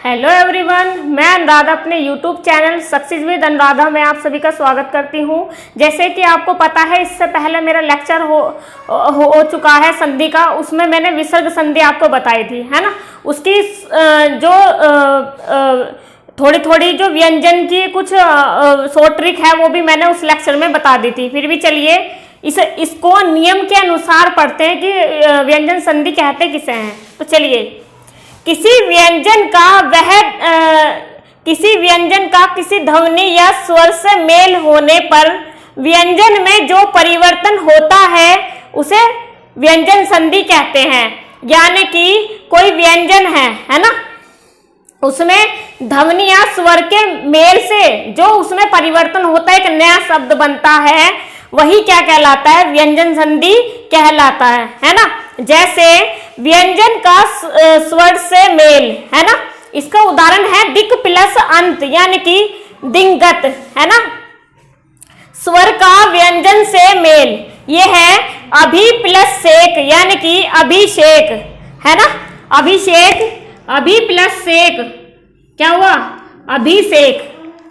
Hello everyone, मैं अनुराधा अपने YouTube channel success with Anuradha में आप सभी का स्वागत करती हूं। जैसे कि आपको पता है, इससे पहले मेरा लेक्चर हो चुका है संधि का। उसमें मैंने विसर्ग संधि आपको बताई थी, है ना। उसकी जो थोड़ी थोड़ी जो व्यंजन की कुछ शॉर्ट ट्रिक है वो भी मैंने उस लेक्चर में बता दी थी। फिर भी चलिए इसको नियम के अनुसार पढ़ते हैं कि व्यंजन संधि कहते किसे हैं। तो चलिए, किसी व्यंजन का किसी ध्वनि या स्वर से मेल होने पर व्यंजन में जो परिवर्तन होता है उसे व्यंजन संधि कहते हैं। यानी कि कोई व्यंजन है ना, उसमें ध्वनि या स्वर के मेल से जो उसमें परिवर्तन होता है, एक नया शब्द बनता है, वही क्या कहलाता है? व्यंजन संधि कहलाता है ना। जैसे व्यंजन का स्वर से मेल, है ना। इसका उदाहरण है दिक् प्लस अंत, यानी कि दिंगत, है ना। स्वर का व्यंजन से मेल, ये है अभि प्लस शेक, यानी कि अभिषेक, है ना। अभिषेक, अभि प्लस शेक क्या हुआ? अभिषेक,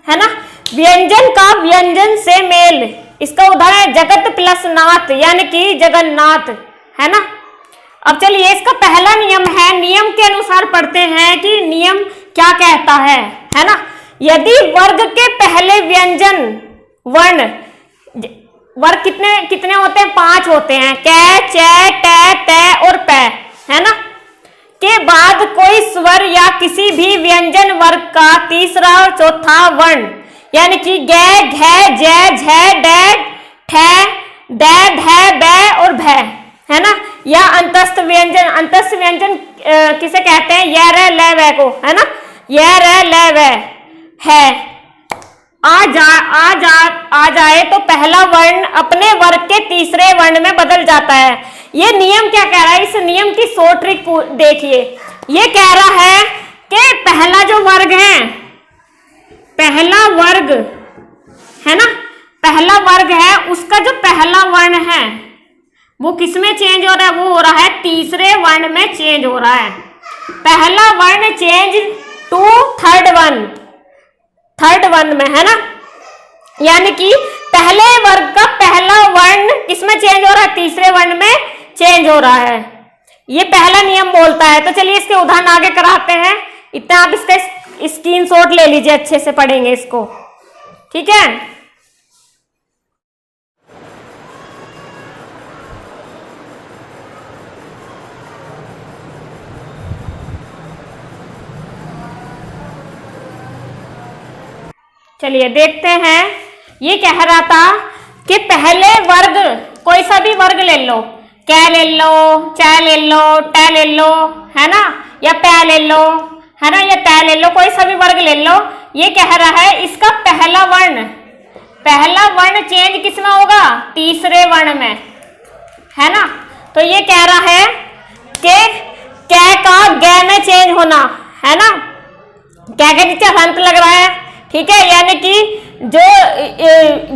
है ना। व्यंजन का व्यंजन से मेल, इसका उदाहरण है जगत प्लस नाथ, यानी कि जगन्नाथ, है ना। अब चलिए, इसका पहला नियम है, नियम के अनुसार पढ़ते हैं कि नियम क्या कहता है ना। यदि वर्ग के पहले व्यंजन वर्ण, वर्ग कितने होते हैं? 5 होते हैं, कै, च, ट, त और प, है ना। के बाद कोई स्वर या किसी भी व्यंजन वर्ग का तीसरा और चौथा वर्ण, यानी कि ग, घ, ज, झ, ड, ठ, ड, ढ, ब और भ, है ना। या अंतस्थ व्यंजन किसे कहते हैं? य, र, ल, व को, है ना। य, र, ल, व है आ जाए तो पहला वर्ण अपने वर्ग के तीसरे वर्ण में बदल जाता है। ये नियम क्या कह रहा है? इस नियम की शॉर्ट ट्रिक देखिए। ये कह रहा है कि पहला जो वर्ग है, पहला वर्ग है ना, पहला वर्ग है, उसका जो पहला वर्ण है वो किसमें चेंज हो रहा है? वो हो रहा है तीसरे वर्ण में चेंज हो रहा है। पहला वर्ण चेंज टू थर्ड वन में, है ना। यानी कि पहले वर्ग का पहला वर्ण किसमें चेंज हो रहा है? तीसरे वर्ण में चेंज हो रहा है। ये पहला नियम बोलता है। तो चलिए, इसके उदाहरण आगे कराते हैं। इतना आप इसका स्क्रीनशॉट ले लीजिए, अच्छे से पढ़ेंगे इसको, ठीक है। चलिए देखते हैं। ये कह रहा था कि पहले वर्ग, कोई सा भी वर्ग ले लो, कै ले लो, च ले लो, ट ले लो, है ना, या पै ले लो, है ना, या तै ले लो, कोई सा भी वर्ग ले लो। ये कह रहा है इसका पहला वर्ण चेंज किसमें होगा? तीसरे वर्ण में, है ना। तो ये कह रहा है कि कै का ग में चेंज होना, है ना। कै के नीचे हलंत लग रहा है, ठीक है। यानी कि जो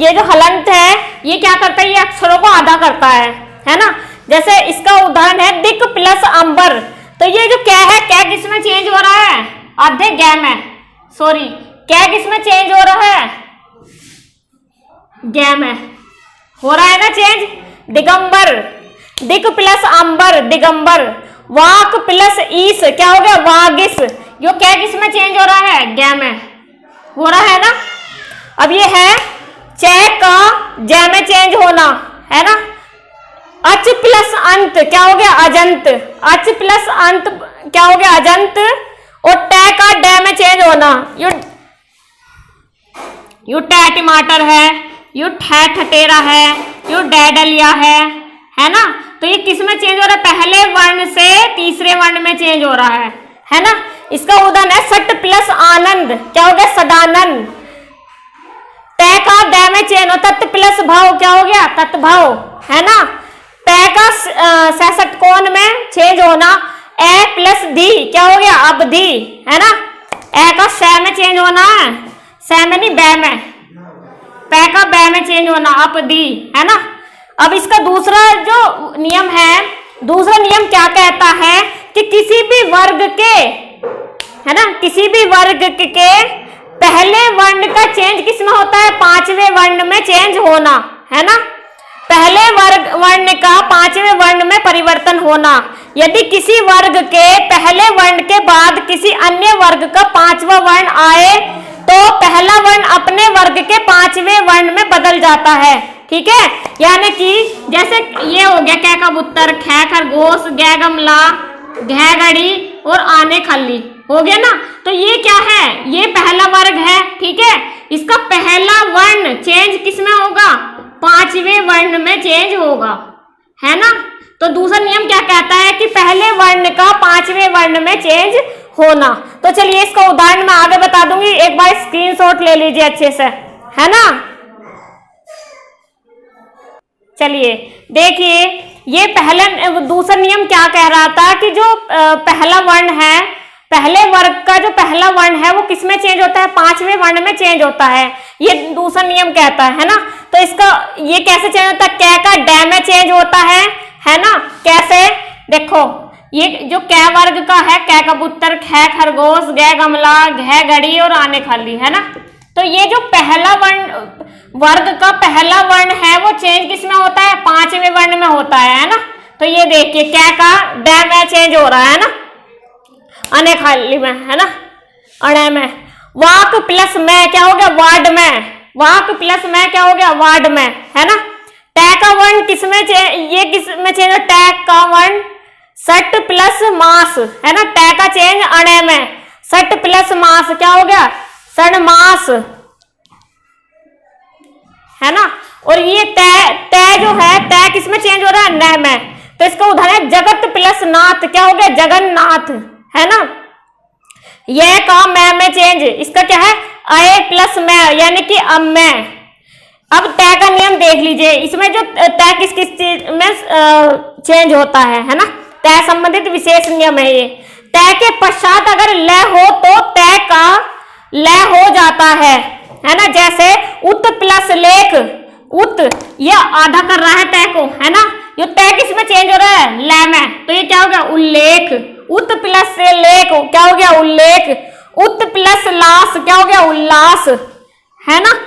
ये जो हलंत है, ये क्या करता है? ये अक्षरों को आधा करता है ना। जैसे इसका उदाहरण है दिक् प्लस अंबर। तो ये जो कै है, कै किसमें चेंज हो रहा है? आधे ग में, सॉरी, कै किसमें चेंज हो रहा है? ग में हो रहा है ना चेंज। दिगंबर, दिक् प्लस अंबर, दिगंबर। वाक प्लस ईस, क्या हो गया? वागिस। यो कै किसमें चेंज हो रहा है? ग में हो रहा है ना। अब ये है च का ज में चेंज होना, है ना। अच प्लस अंत, क्या हो गया? अजंत। अच प्लस अंत क्या हो गया? अजंत। और ट का ड में चेंज होना, यू ट टमाटर है, यू ठ ठटेरा है, यू ड डलिया है ना। तो ये किस में चेंज हो रहा है? पहले वर्ण से तीसरे वर्ण में चेंज हो रहा है ना। इसका उदाहरण है सट प्लस आनंद, क्या हो गया? सदानंद। ट का द में चेंज हो, तत् प्लस भाव, क्या हो गया? तत्भाव, है ना। प का सट कोण में चेंज होना, ए प्लस धी, क्या हो गया? अबधी, है ना। ए का श में चेंज होना है, स में नहीं बै में, प का बै में चेंज होना, अपधी, है ना। अब इसका दूसरा जो नियम है, दूसरा नियम क्या कहता है कि किसी भी वर्ग के है ना। किसी भी वर्ग के पहले वर्ण का चेंज किस में होता है, पांचवें वर्ण में चेंज होना, है ना। पहले वर्ण का पांचवें वर्ण में परिवर्तन होना। यदि किसी वर्ग के पहले वर्ण के बाद किसी अन्य वर्ग का पांचवा वर्ण आए तो पहला वर्ण अपने वर्ग के पांचवें वर्ण में बदल जाता है, ठीक है। यानी कि जैसे ये हो गया कै कबूतर, ख खरगोश, गै गमला, घै घड़ी और आने खल्ली, हो गया ना। तो ये क्या है, ये पहला वर्ग है, ठीक है। इसका पहला वर्ण चेंज किस में होगा, पांचवें वर्ण में चेंज होगा, है ना। तो दूसरा नियम क्या कहता है कि पहले वर्ण का पांचवें वर्ण में चेंज होना। तो चलिए इसका उदाहरण मैं आगे बता दूंगी, एक बार स्क्रीनशॉट ले लीजिए अच्छे से, है ना। चलिए देखिए, ये पहला दूसरा नियम क्या कह रहा था कि जो पहला वर्ण है, पहले वर्ग का जो पहला वर्ण है वो किस में चेंज होता है, पांचवें वर्ण में चेंज होता है, ये दूसरा नियम कहता है ना। तो इसका ये कैसे चेंज होता है, कै का डै में चेंज होता है ना। कैसे, देखो ये जो कै वर्ग का है, कै कबूतर, ख खरगोश, गै गमला, घै घड़ी और आने खाली, है ना। तो ये जो पहला वर्ण वर्ग का पहला वर्ण है वो चेंज किस में होता है, पांचवें वर्ण में होता है ना। तो ये देखिए कै का डै में चेंज हो रहा है ना, अने खाली में, है ना, अणे में। वाक प्लस में क्या हो गया, वार्ड में। वाक प्लस में क्या हो गया, वार्ड में, है ना। टै का वर्ण किस में ये किस में चेंज, टै का वर्ण सट प्लस मास, है ना। टै का चेंज अणे में, सट प्लस मास क्या हो गया, सणमास, है ना। और ये तै जो है, तै किस में चेंज हो रहा है, न में। तो इसका उदाहरण जगत प्लस नाथ क्या हो गया, जगन्नाथ, है ना। यह का मैं में चेंज, इसका क्या है, अय प्लस मैं, यानी कि अब मैं। अब तय का नियम देख लीजिए, इसमें जो तय किस किस चीज में चेंज होता है ना। तय संबंधित विशेष नियम है ये। तय के पश्चात अगर ल हो तो तय का ल हो जाता है ना। जैसे उत प्लस लेख, उत ये आधा कर रहा है तय को, है ना। ये तय किस में चेंज हो रहा है, ल में। तो ये क्या हो गया, उल्लेख। उत प्लस से लेख क्या हो गया, उल्लेख। उत प्लस लास क्या हो गया, उल्लास, है ना।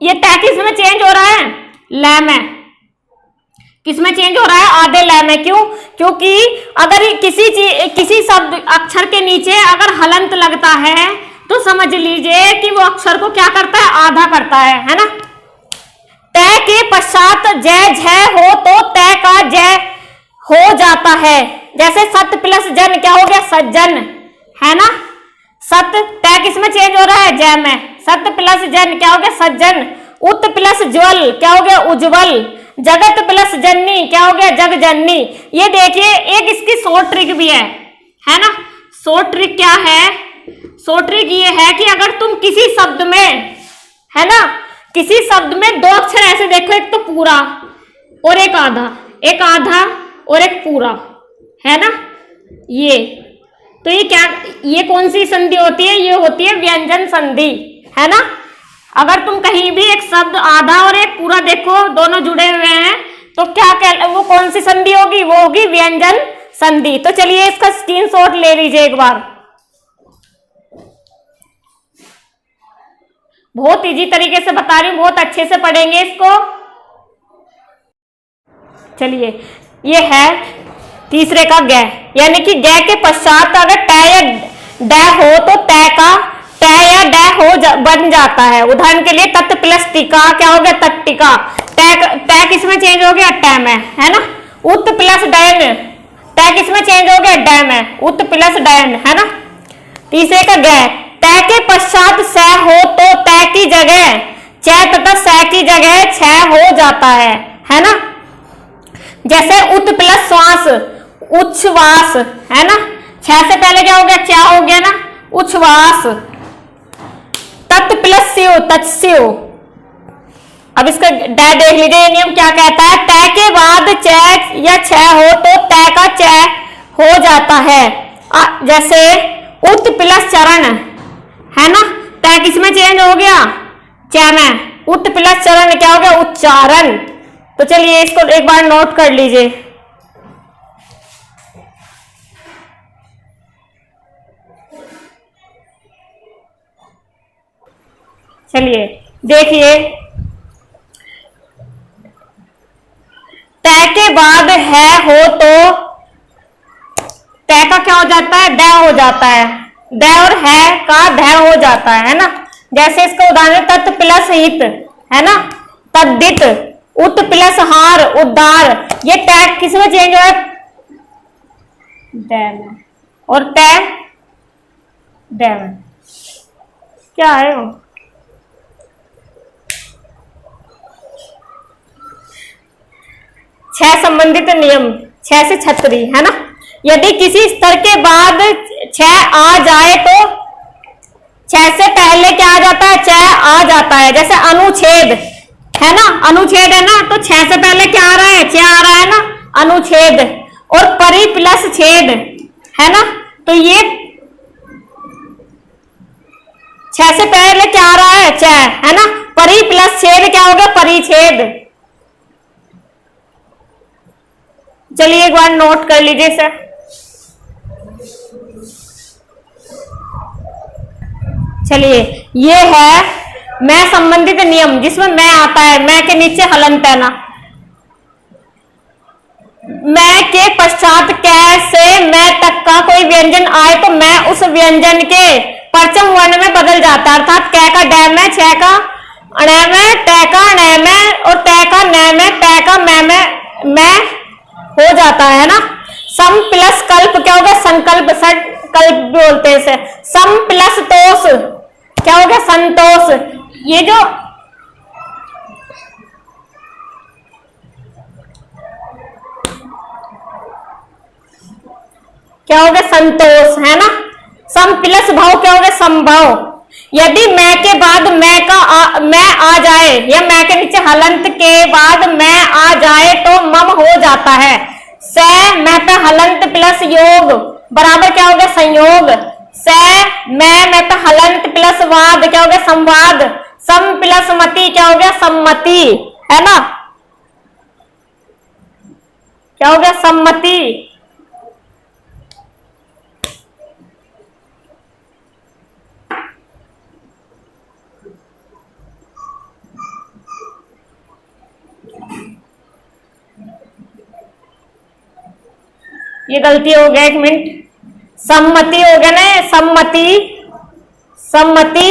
ये तय किस में चेंज हो रहा है, ल में। किस में चेंज हो रहा है, आधे ल में। क्यों, क्योंकि अगर किसी शब्द अक्षर के नीचे अगर हलंत लगता है तो समझ लीजिए कि वो अक्षर को क्या करता है, आधा करता है ना। तय के पश्चात जय झय हो तो तय का जय हो जाता है। जैसे सत प्लस जन क्या हो गया, सज्जन, है ना। सत तय किस में चेंज हो रहा है, जय में। सत प्लस जन क्या हो गया, सज्जन। उत प्लस ज्वल क्या हो गया, उज्जवल। जगत प्लस जननी क्या हो गया, जग जननी। ये देखिए एक इसकी शॉर्ट ट्रिक भी है ना। शॉर्ट ट्रिक क्या है, शॉर्ट ट्रिक ये है कि अगर तुम किसी शब्द में, है ना, किसी शब्द में दो अक्षर ऐसे देखो, एक तो पूरा और एक आधा, एक आधा और एक पूरा, है ना। ये तो ये क्या, ये कौन सी संधि होती है, ये होती है व्यंजन संधि, है ना। अगर तुम कहीं भी एक शब्द आधा और एक पूरा देखो, दोनों जुड़े हुए हैं, तो क्या वो कौन सी संधि होगी, वो होगी व्यंजन संधि। तो चलिए इसका स्क्रीनशॉट ले लीजिए एक बार। बहुत इजी तरीके से बता रही हूँ, बहुत अच्छे से पढ़ेंगे इसको। चलिए ये है तीसरे का गै, यानी कि गै के पश्चात अगर ट या ड हो तो तय का ट या ड हो बन जाता है। उदाहरण के लिए तत् प्लस टिका क्या हो गया, तट्टिका। ट किस में चेंज हो गया, ट में, है ना। उत प्लस डैन, ट किस में चेंज हो गया, ड में। उत प्लस डैन, है ना। तीसरे का गै, तय के पश्चात स हो तो तय की जगह च तथा स की जगह छ हो जाता है ना। जैसे उत प्लस श्वास, उच्छ्वास, है ना। छ से पहले क्या हो गया, चा हो गया ना, उच्छ्वास। तत् प्लस स्यु, तत्स्यु। अब इसका ड देख लीजिए, ये नियम क्या कहता है, तय के बाद च या छ हो तो तय का च हो जाता है। जैसे उत प्लस चरण, है ना। तय किस में चेंज हो गया, च में। उत प्लस चरण क्या हो गया, उच्चारण। तो चलिए इसको एक बार नोट कर लीजिए। चलिए देखिए, तय के बाद है हो तो तय का क्या हो जाता है, ड हो जाता है। द और है का ध हो जाता है ना। जैसे इसका उदाहरण तत् प्लस हित है ना, तद्दित, उत प्लस हार उद्धार। ये टैग किस में चेंज हुआ है, ड में, और तय ड में। क्या है वो, छह संबंधित नियम, छह से छतरी है ना। यदि किसी स्तर के बाद छह आ जाए तो छह से पहले क्या आ जाता है, छह आ जाता है। जैसे अनुच्छेद है ना, अनुच्छेद है ना, तो छह से पहले क्या आ रहा है, छह आ रहा है ना, अनुच्छेद। और परि प्लस छेद है ना, तो ये छह से पहले क्या आ रहा है, छह है ना। परि प्लस छेद क्या हो गया, परिच्छेद। चलिए एक बार नोट कर लीजिए सर। चलिए ये है मैं संबंधित नियम, जिसमें मैं आता है, मैं के नीचे हलंत है ना। मैं के पश्चात कै से मैं तक का कोई व्यंजन आए तो मैं उस व्यंजन के परचम वर्ण में बदल जाता है। अर्थात कै का डै में, छह का अणै में, टै का अणै में, और तै का नै में, पै का मैं हो जाता है ना। सम प्लस कल्प क्या होगा, संकल्प, संकल्प बोलते हैं इसे। सम प्लस तोष क्या हो गया, संतोष। ये जो क्या हो गया, संतोष है ना। सम प्लस भाव क्या हो गया, संभव। यदि मैं के बाद मैं आ जाए, या मैं के नीचे हलंत के बाद मैं आ जाए तो मम हो जाता है। स मैं पे हलंत प्लस योग बराबर क्या हो गया, संयोग। स मैं पे हलंत प्लस वाद क्या हो गया, संवाद। सम प्लस मति क्या हो गया, सम्मति है ना। क्या हो गया, सम्मति। ये गलती हो गया, एक मिनट। सम्मति हो गया ना, सम्मति, सम्मति,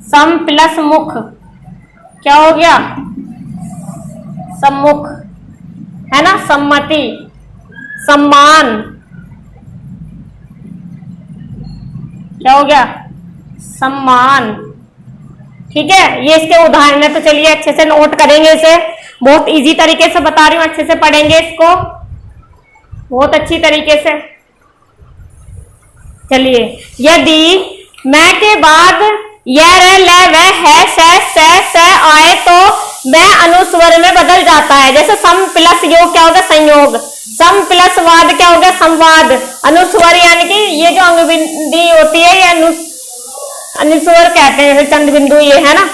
सम प्लस मुख क्या हो गया, सम्मुख है ना। सम्मति, सम्मान क्या हो गया, सम्मान। ठीक है, ये इसके उदाहरण है, तो चलिए अच्छे से नोट करेंगे इसे। बहुत इजी तरीके से बता रही हूं, अच्छे से पढ़ेंगे इसको बहुत अच्छी तरीके से। चलिए, यदि मैं के बाद यह रह ल वह है स आए तो वह अनुस्वर में बदल जाता है। जैसे सम प्लस योग क्या होगा, संयोग। सम प्लस वाद क्या होगा, संवाद। अनुस्वर यानी कि ये जो अंगबिंदी होती है, ये अनुस्वर कहते हैं, चंद बिंदु ये है ना।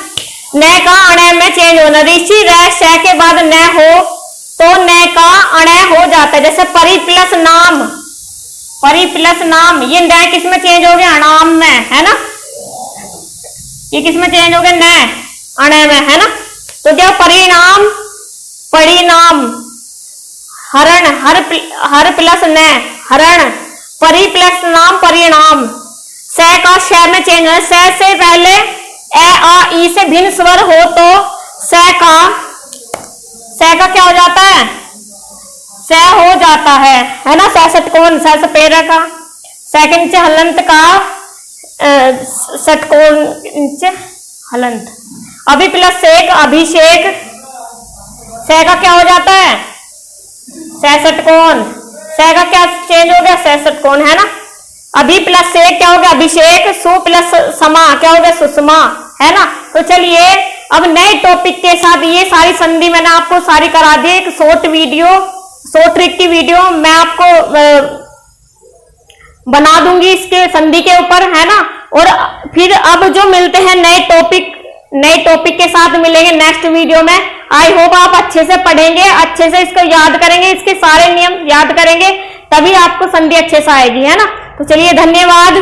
न का अणय में चेंज होना, ऋषि रह श के बाद न हो तो न का अणय हो जाता है। जैसे परि प्लस नाम, परि प्लस नाम, ये न किस में चेंज हो गया, नाम में है ना। ये किस में चेंज हो गया, न अणय में है ना। तो क्या परिणाम, परिणाम, हरण, हर प्लस न हरण, परि प्लस नाम परिणाम। स का श में चेंज हो, स से पहले ए आ ई से भिन्न स्वर हो तो स का क्या हो जाता है, स हो जाता है ना। स षटकोण, स सपेरा का, स के नीचे हलंत का, षटकोण नीचे हलंत। अभि प्लस शेख, अभिषेक, स का क्या हो जाता है, स षटकोण। स का क्या चेंज हो गया, स षटकोण है ना। अभि प्लस शेख क्या हो गया, अभिषेक। सु प्लस समा क्या हो गया, सुषमा है ना। तो चलिए अब नए टॉपिक के साथ, ये सारी संधि मैंने आपको सारी करा दी। एक शॉर्ट वीडियो, शॉर्ट ट्रिक की वीडियो मैं आपको बना दूंगी इसके संधि के ऊपर है ना। और फिर अब जो मिलते हैं नए टॉपिक के साथ मिलेंगे नेक्स्ट वीडियो में। आई होप आप अच्छे से पढ़ेंगे, अच्छे से इसको याद करेंगे, इसके सारे नियम याद करेंगे, तभी आपको संधि अच्छे से आएगी है ना। तो चलिए धन्यवाद।